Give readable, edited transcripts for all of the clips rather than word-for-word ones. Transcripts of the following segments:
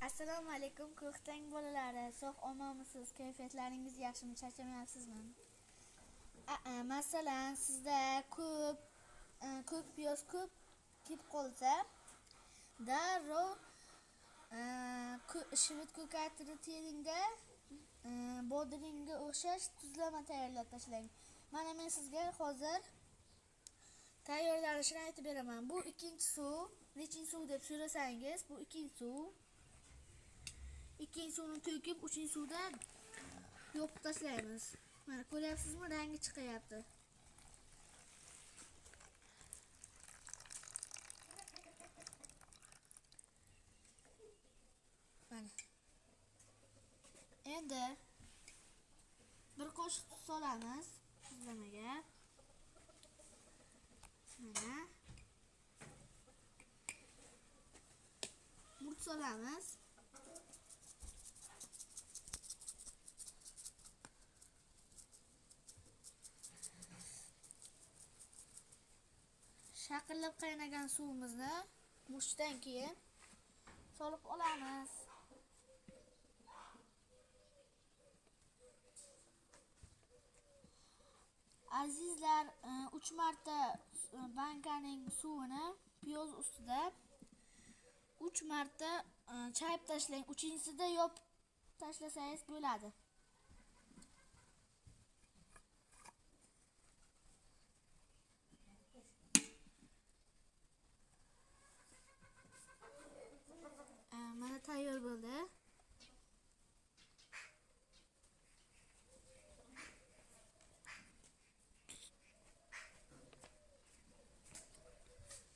Assalomu alaykum ko'ktang bolalari. Sog' omonmisiz? Kayfiyatlaringiz yaxshimi? Charchamayapsizmi? Masalan, sizda ko'k piyoz kelib qolsa, darrov shivit ko'katini teringda bodringga o'xshash tuzlama tayyorlab tashlang. Mana men sizga hozir tayyorlanishini aytib beraman. Bu ikkinchi suv. Nechinchi suv deb so'rasangiz, bu ikkinchi suv. Ikkinchi suvni to'kib, uchinchi suvda yopib tashlaymiz. Mana ko'ryapsizmi? Rangi chiqyapti. Mana. Endi bir qoshiq tuz solamiz tuzlamaga. Mana. Murch solamiz. Shaqillab qaynagan suvimizni murchdan keyin solib olamiz. Azizlar, 3 marta bankaning suvini piyoz ustida 3 marta chayib tashlang. 3-chisida yopib tashlasangiz bo'ladi. Mana tayyor bo'ldi.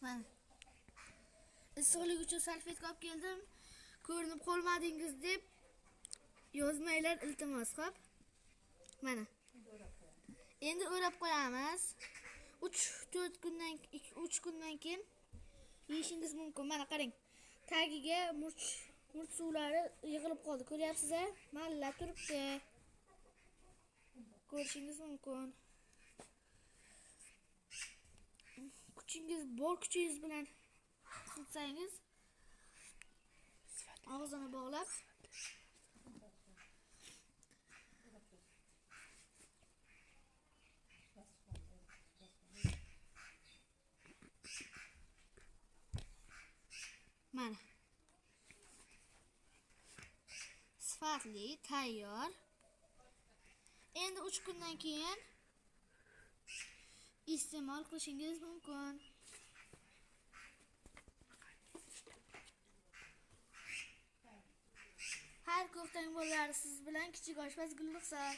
Mana. Issiqlik uchun salfetka olib keldim. Ko'rinib qolmadingiz deb yozmanglar, iltimos, xo'p? Mana. Endi o'rab qo'yamiz. 3 kundan keyin yeyishingiz mumkin. Mana qarang. Tagiga murch suvlari yig'ilib qoldi. Ko'ryapsiz-a? Mallab turibdi. Ko'rishingiz mumkin. Kuchingiz bilan tutsangiz, og'zini bog'lab mana sifatli tayyor. Endi 3 kundan keyin iste'mol qilishingiz mumkin. Har ko'ktang bolalari, siz bilan kichik oshpaz Gulruxsor.